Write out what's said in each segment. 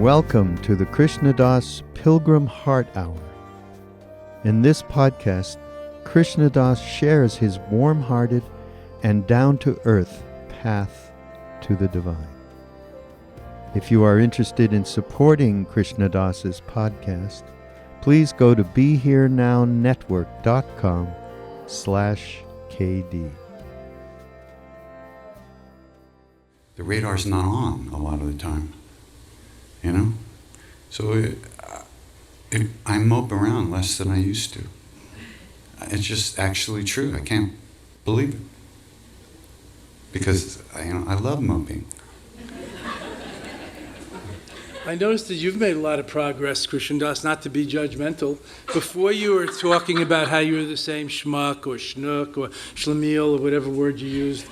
Welcome to the Krishna Das Pilgrim Heart Hour. In this podcast, Krishna Das shares his warm-hearted and down-to-earth path to the divine. If you are interested in supporting Krishna Das's podcast, please go to BeHereNowNetwork.com/KD. The radar's not on a lot of the time, you know? So I mope around less than I used to. It's just actually true. I can't believe it. Because I love moping. I noticed that you've made a lot of progress, Krishna Das, not to be judgmental. Before you were talking about how you were the same schmuck or schnook or schlemiel or whatever word you used,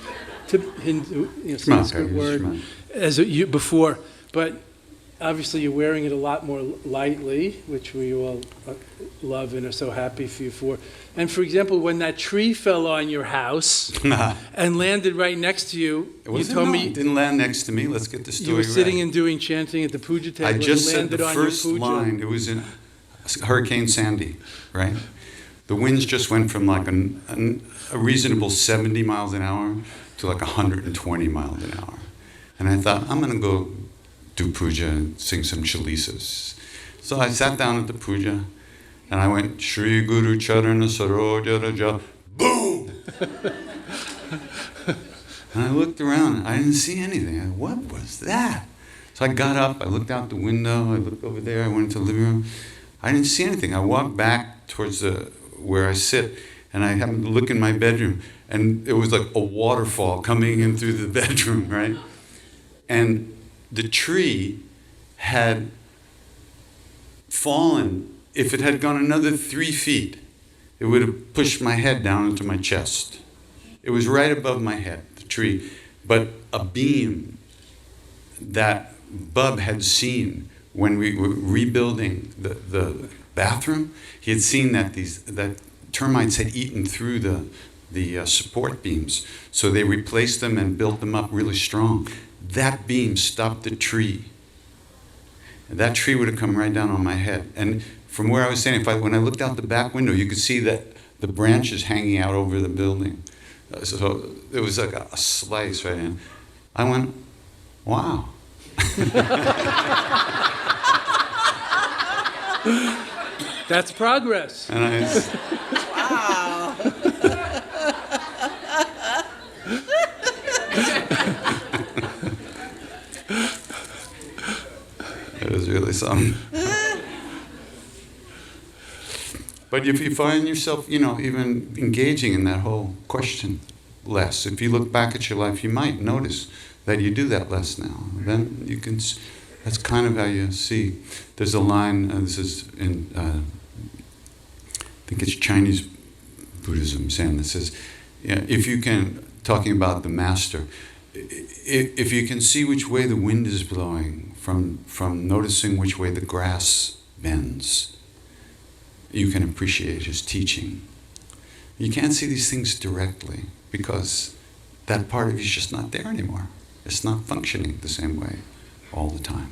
Hindu, Sanskrit word, as you before. But obviously you're wearing it a lot more lightly, which we all love and are so happy for you for. And for example, when that tree fell on your house and landed right next to you, you told me... It didn't land next to me. Let's get the story right. You were sitting and doing chanting at the puja table. I just said the first line. It was in Hurricane Sandy, right? The winds just went from like a reasonable 70 miles an hour to like 120 miles an hour. And I thought, I'm going to go do puja and sing some chalisas. So I sat down at the puja and I went, Shri Guru Charana Saroja Raja, boom! And I looked around and I didn't see anything. What was that? So I got up, I looked out the window, I looked over there, I went into the living room. I didn't see anything. I walked back towards where I sit and I happened to look in my bedroom and it was like a waterfall coming in through the bedroom, right? And the tree had fallen. If it had gone another 3 feet, it would have pushed my head down into my chest. It was right above my head, the tree. But a beam that Bub had seen when we were rebuilding the bathroom, he had seen that that termites had eaten through the support beams. So they replaced them and built them up really strong. That beam stopped the tree. And that tree would have come right down on my head. And from where I was standing, when I looked out the back window, you could see that the branches hanging out over the building. So it was like a slice right in. I went, wow. That's progress. And Wow. It was really something. But if you find yourself, even engaging in that whole question less, if you look back at your life, you might notice that you do that less now. Then you can, that's kind of how you see. There's a line, this is in, I think it's Chinese Buddhism saying that says, if you can, talking about the master, if you can see which way the wind is blowing from noticing which way the grass bends, you can appreciate his teaching. You can't see these things directly because that part of you is just not there anymore. It's not functioning the same way all the time.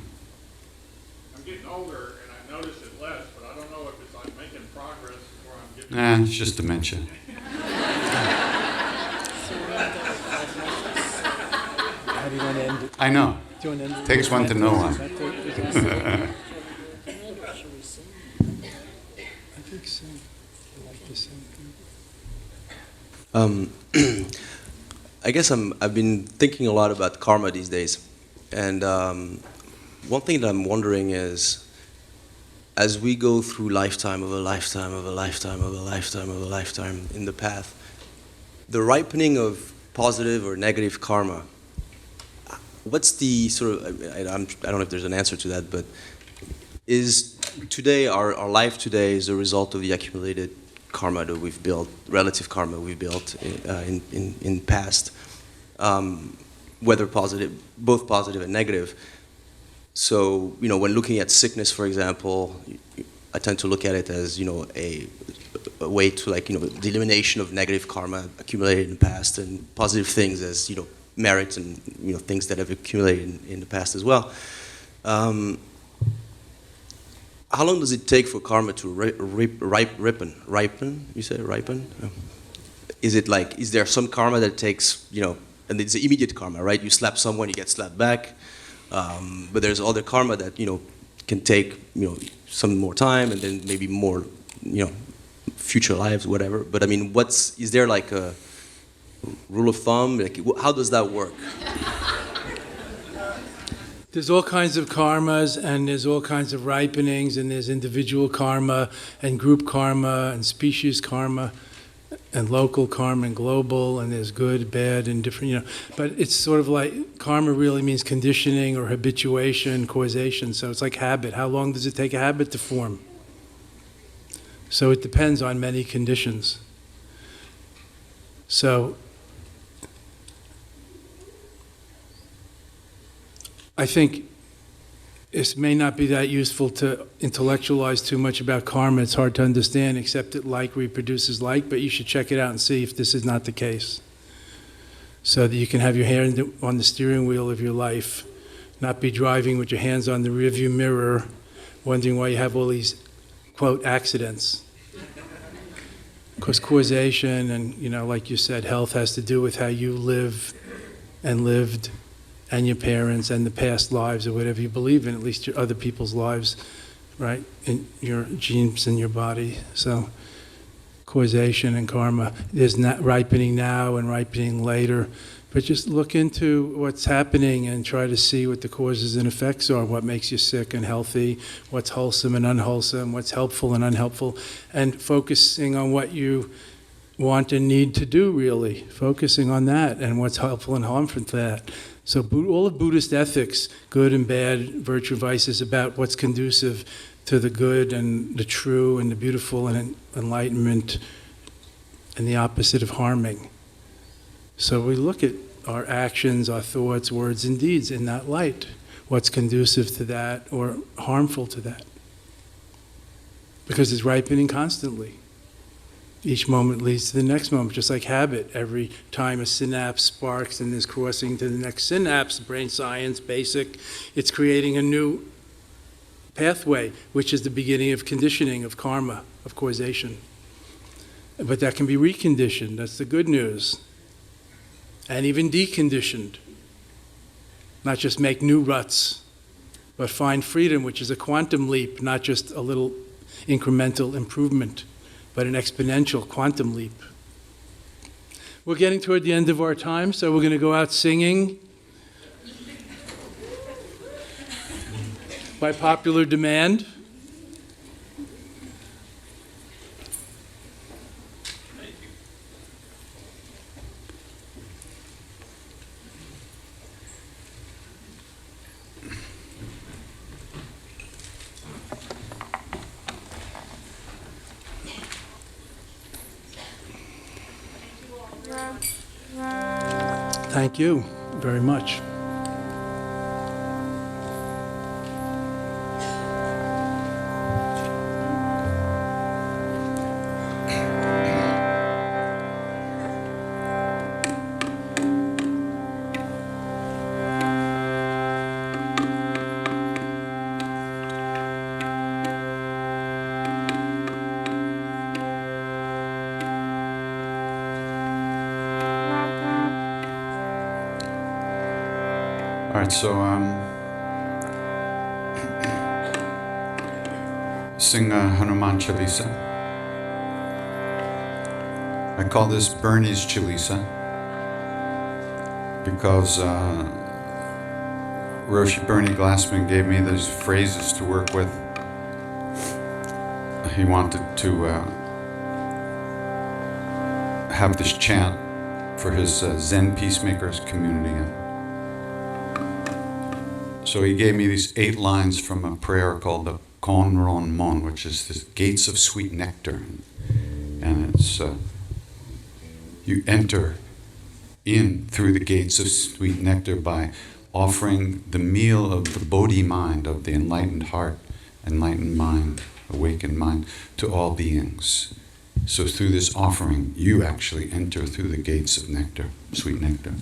I'm getting older and I notice it less, but I don't know if it's like making progress or I'm getting... It's just dementia. How do you want to end it? I know. Do you want to end it? Takes one to know one. I think so. I like the same thing. I guess I've been thinking a lot about karma these days. And one thing that I'm wondering is, as we go through lifetime of a lifetime of a lifetime of a lifetime of a lifetime in the path, the ripening of positive or negative karma, what's the sort of, I don't know if there's an answer to that, but is today, our life today is a result of the accumulated karma that we've built, relative karma we've built in past, whether positive, both positive and negative. So, when looking at sickness, for example, I tend to look at it as, a way to the elimination of negative karma accumulated in the past and positive things as, merits and, things that have accumulated in the past as well. how long does it take for karma to ripen? Ripen? You say ripen? Is it like, is there some karma that takes, and it's immediate karma, right? You slap someone, you get slapped back. But there's other karma that, can take, some more time and then maybe more, future lives, whatever. But I mean, is there like a rule of thumb? Like, how does that work? There's all kinds of karmas, and there's all kinds of ripenings, and there's individual karma, and group karma, and species karma, and local karma, and global, and there's good, bad, and different, But it's sort of like, karma really means conditioning or habituation, causation, so it's like habit. How long does it take a habit to form? So it depends on many conditions. So I think it may not be that useful to intellectualize too much about karma. It's hard to understand, except that like reproduces like, but you should check it out and see if this is not the case. So that you can have your hand on the steering wheel of your life, not be driving with your hands on the rearview mirror, wondering why you have all these, quote, accidents. Because causation and, like you said, health has to do with how you live and lived, and your parents and the past lives or whatever you believe in, at least your other people's lives, right? In your genes in your body. So causation and karma. There's not ripening now and ripening later. But just look into what's happening and try to see what the causes and effects are, what makes you sick and healthy, what's wholesome and unwholesome, what's helpful and unhelpful, and focusing on what you want and need to do, really. Focusing on that and what's helpful and harmful to that. So all of Buddhist ethics, good and bad, virtue, vice, is about what's conducive to the good and the true and the beautiful and enlightenment, and the opposite of harming. So we look at our actions, our thoughts, words, and deeds in that light. What's conducive to that or harmful to that? Because it's ripening constantly. Each moment leads to the next moment, just like habit. Every time a synapse sparks and is crossing to the next synapse, brain science, basic, it's creating a new pathway, which is the beginning of conditioning, of karma, of causation. But that can be reconditioned, that's the good news. And even deconditioned. Not just make new ruts, but find freedom, which is a quantum leap, not just a little incremental improvement, but an exponential quantum leap. We're getting toward the end of our time, so we're going to go out singing by popular demand. Thank you very much. All right, so sing Hanuman Chalisa. I call this Bernie's Chalisa because Roshi Bernie Glassman gave me those phrases to work with. He wanted to have this chant for his Zen Peacemakers community. So he gave me these 8 lines from a prayer called the Kon Ron Mon, which is the gates of sweet nectar. And it's, you enter in through the gates of sweet nectar by offering the meal of the Bodhi mind, of the enlightened heart, enlightened mind, awakened mind, to all beings. So through this offering, you actually enter through the gates of nectar, sweet nectar.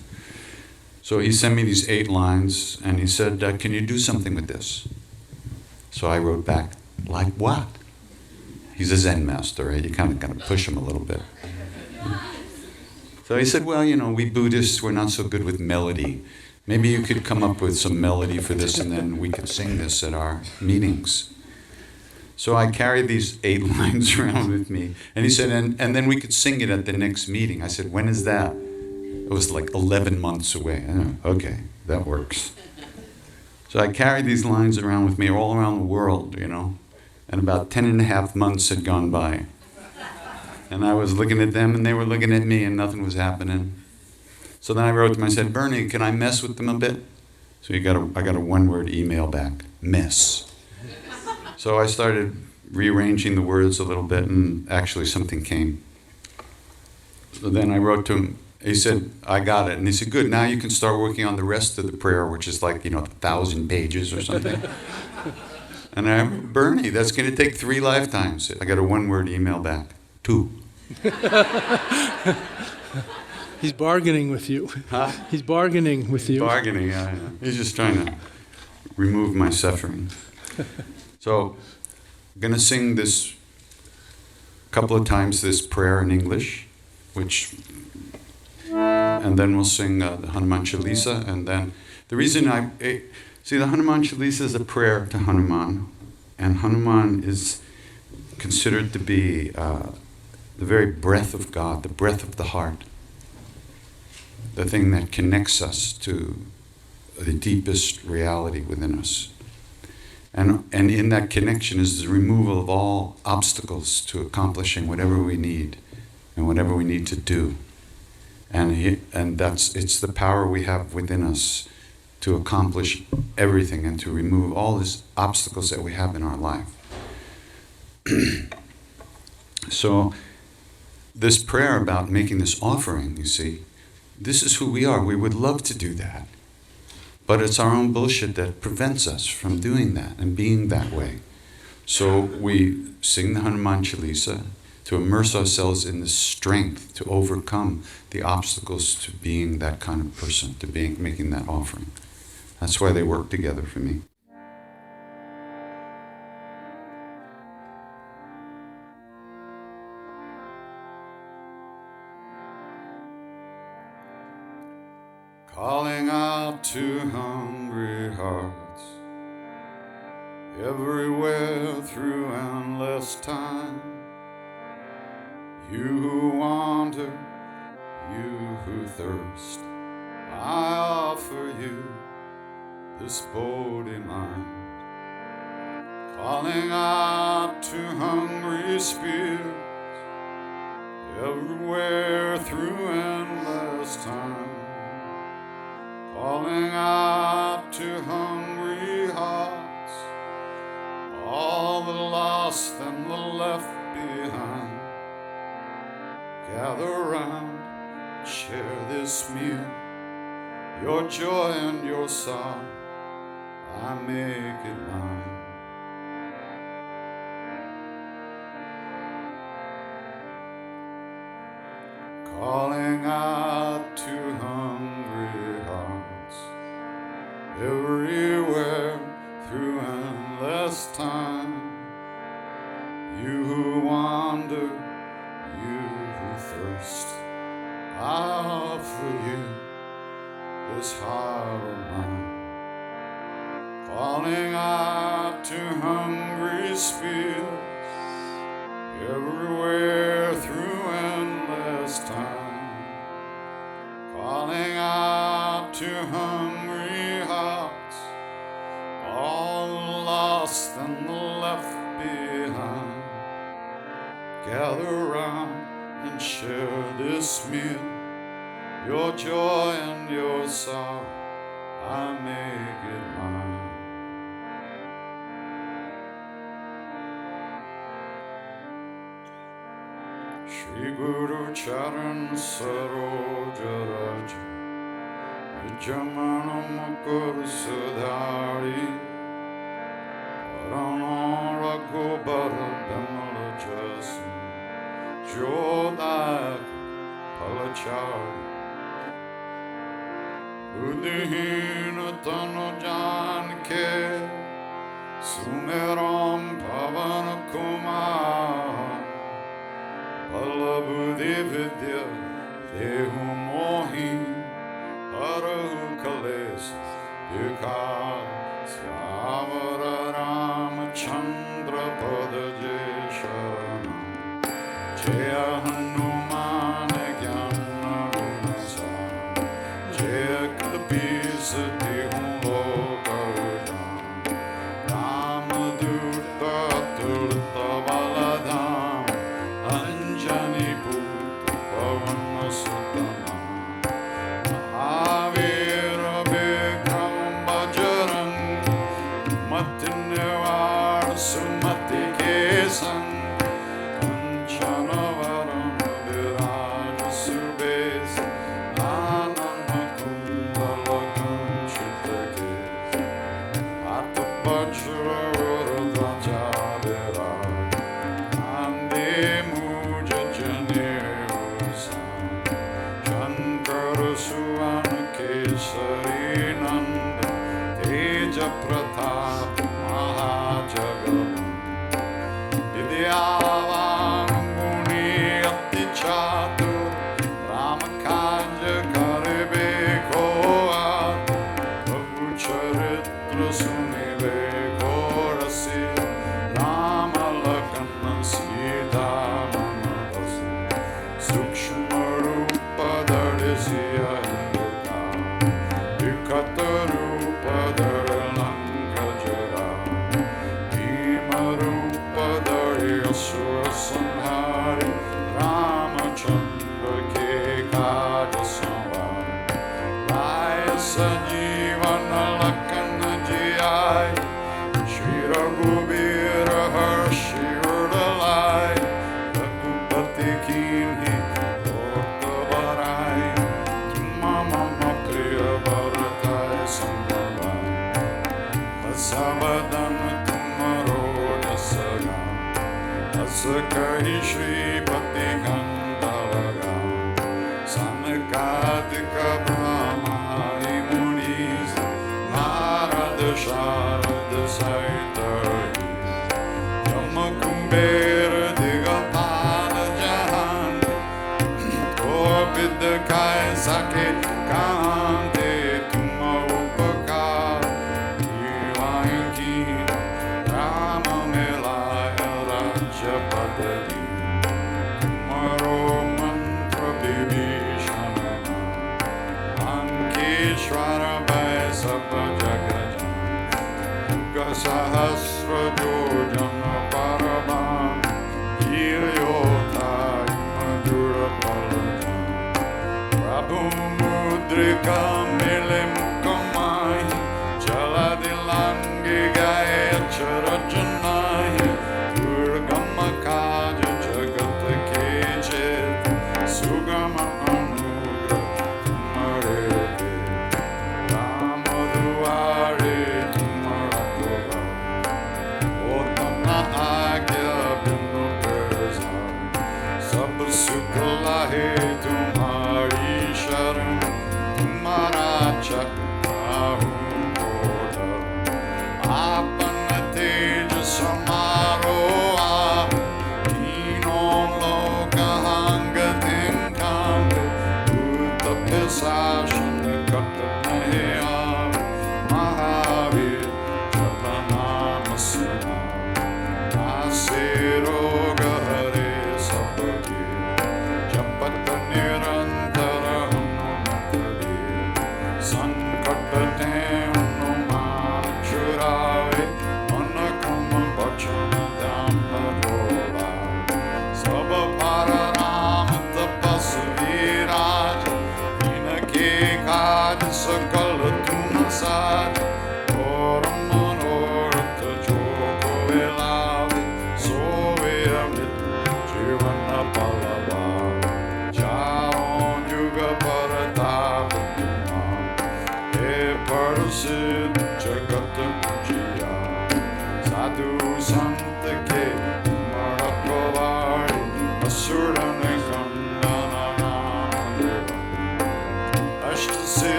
So he sent me these 8 lines, and he said, can you do something with this? So I wrote back Like what? He's a Zen master, right? You kind of got to push him a little bit. So he said, well, we Buddhists, we're not so good with melody. Maybe you could come up with some melody for this and then we could sing this at our meetings. So I carried these 8 lines around with me. And he said, and then we could sing it at the next meeting. I said, when is that? It was like 11 months away. Okay, that works. So I carried these lines around with me all around the world, and about 10.5 months had gone by. And I was looking at them and they were looking at me and nothing was happening. So then I wrote to him, I said, Bernie, can I mess with them a bit? So I got a 1-word email back, mess. So I started rearranging the words a little bit and actually something came. So then I wrote to him, he said, I got it. And he said, good, now you can start working on the rest of the prayer, which is like, 1,000 pages or something. And I wrote, Bernie, that's going to take 3 lifetimes. I got a 1-word email back, 2. He's bargaining with you. Huh? He's bargaining with you. Bargaining, yeah. He's just trying to remove my suffering. So I'm going to sing this couple of times, this prayer in English, and then we'll sing the Hanuman Chalisa, and then the reason see, the Hanuman Chalisa is a prayer to Hanuman, and Hanuman is considered to be the very breath of God, the breath of the heart, the thing that connects us to the deepest reality within us. And in that connection is the removal of all obstacles to accomplishing whatever we need and whatever we need to do. And it's the power we have within us to accomplish everything and to remove all these obstacles that we have in our life. So this prayer about making this offering, you see, this is who we are. We would love to do that. But it's our own bullshit that prevents us from doing that and being that way. So we sing the Hanuman Chalisa to immerse ourselves in the strength to overcome the obstacles to being that kind of person, to making that offering. That's why they work together for me. Calling out to hungry hearts everywhere through endless time. You who wander, you who thirst, I offer you this body mind. Calling out to hungry spirits everywhere through endless time. Calling out to hungry hearts, all the lost and the left behind. Gather round, share this meal, your joy and your sorrow, I make it mine. Calling out to hungry hearts, everywhere through endless time. You who wander, you who thirst, I offer you this heart of mine. Calling out to hungry spirits, everywhere through endless time. Calling out to hungry hearts, all the lost and the left behind. Gather round and share this meal, your joy and your sorrow, I make it mine. Shri Guru Charan Saroja Raja Vijamana Mukur Sudhari Parana Raghubara Bimala Jasu Jodak Palachari Buddhihina Tanu Janke Sumeram Pava buddhi vidya dehu mohi harahu kales dukha syamara ramachandra padaje sharanam jaya hanuman gyana gunasa jaya kapisa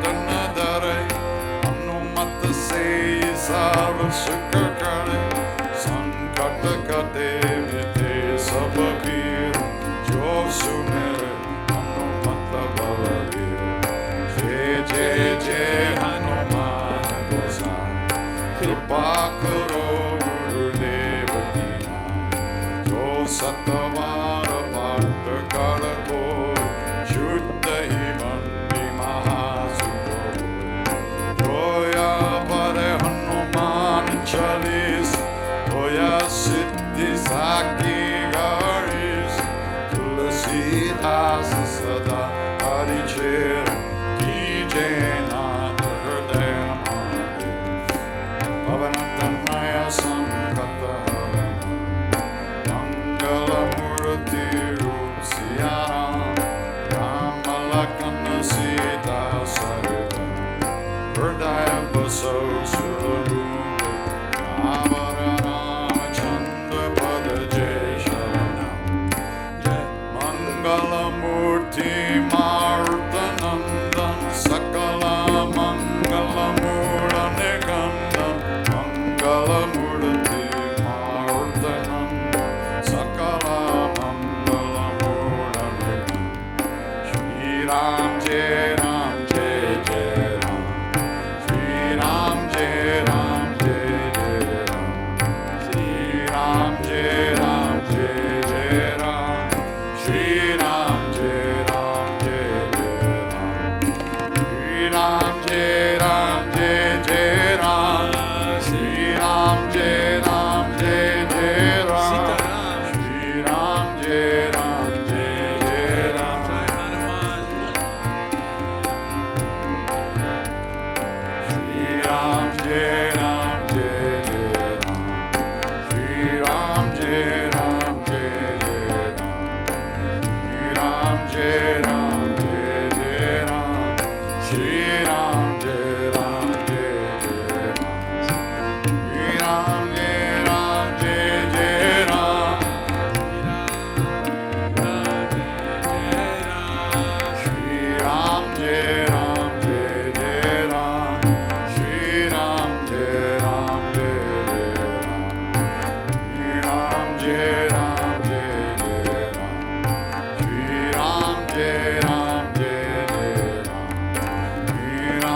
Tanadare, Hanumata say Sarva Sukakare, Sankataka Devite Sababir, Josunere, Hanumata Balavir, Jai Jai Hanuman Gosai, Kripakaro Gurudeva Dina, Jo Satavara Bhakta Karako, Shuddha Himandi Mahasukho, Joya Pare Hanuman Chalisa, Joya Siddhi Saki Garis, Tulasi Dasa Sada Harichera, Ki Jainata Hridaya Mahadev, Bhavanattanaya Sankata Mangala Murti Rup Siyaram, Ramalakana Sita Sarita, Hridaya Baso Surarupa, Avaranama Chanda Pada Jai Sharanam, Mangala Murti Martanandan, Sakala Mangala Mura Nikandan, Mangala Murti Martanandan, Sakala Mangala Mura Nikandan, Shri Ram Jai Ram Jai Jai Ram, Shri Ram Jai Ram Jai Jai Ram, Shri Ram Jai Ram Jai Jai Ram, Shri Ram Jai Ram Jai Jai Ram, Shri Ram Jai Ram Jai Jai Ram, Shri Ram Jai Ram Jai Jai Ram, Shri Ram Jai Ram Jai Jai Ram, Shri Ram Jai Ram Jai Jai Ram, Shri Ram Jai Ram Jai Jai Ram, Shri Ram Jai Ram Jai Jai Ram, Shri Ram Jai Ram Jai Jai Ram, Shri Ram Jai Ram Jai Jai Ram, Shri Ram Jai Ram Jai Jai Ram, Shri Ram Jai Ram Jai Jai Ram, Shri Ram Jai Ram Jai Jai Ram, Shri Ram Jai Ram Jai Jai Ram, Shri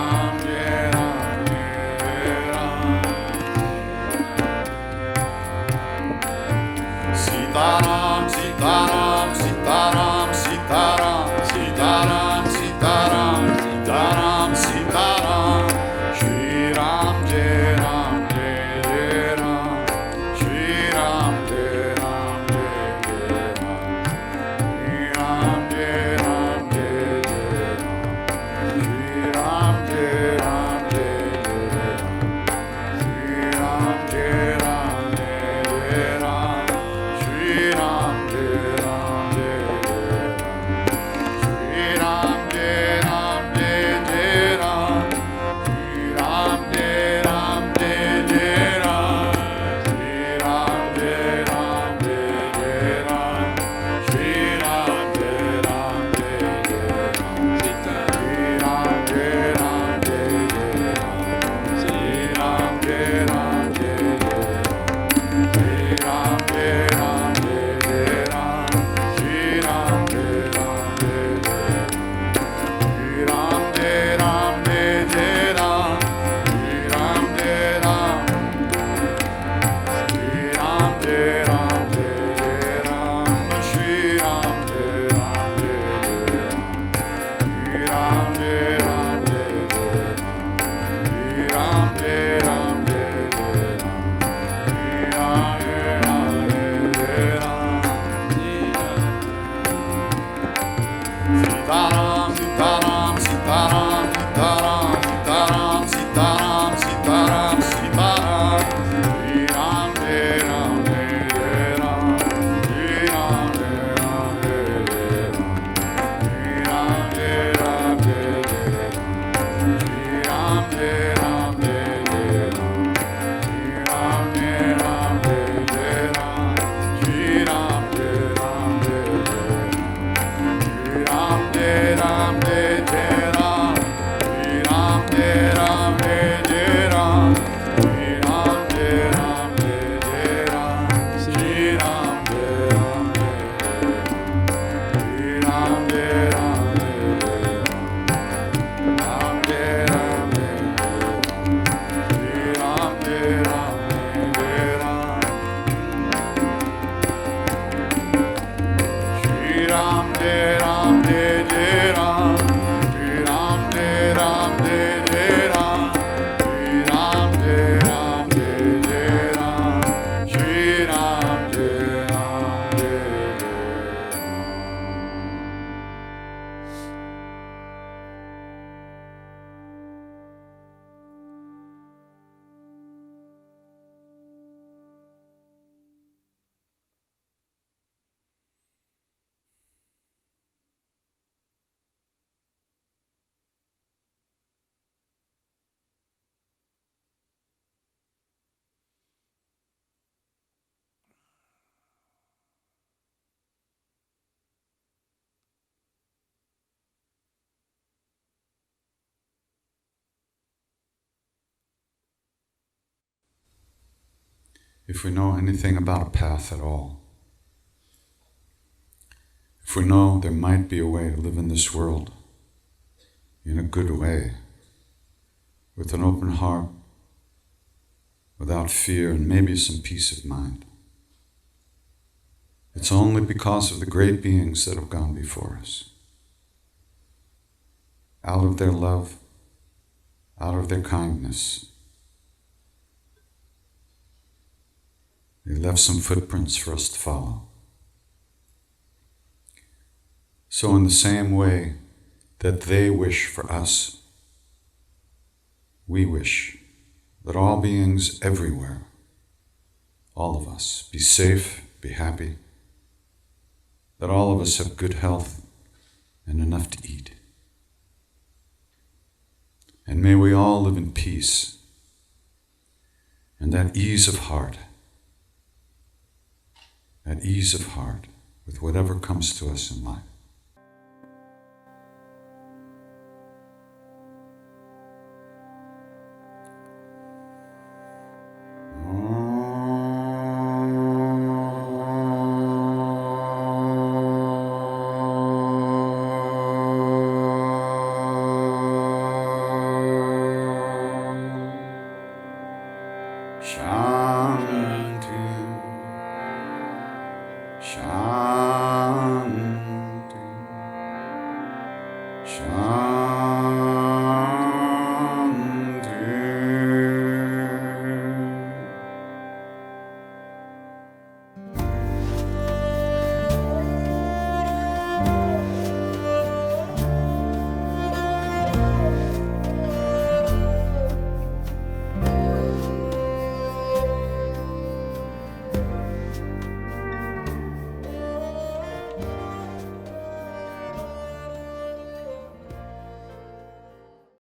if we know anything about a path at all, if we know there might be a way to live in this world in a good way, with an open heart, without fear, and maybe some peace of mind, it's only because of the great beings that have gone before us. Out of their love, out of their kindness, they left some footprints for us to follow. So in the same way that they wish for us, we wish that all beings everywhere, all of us, be safe, be happy, that all of us have good health and enough to eat. And may we all live in peace and that ease of heart with whatever comes to us in life.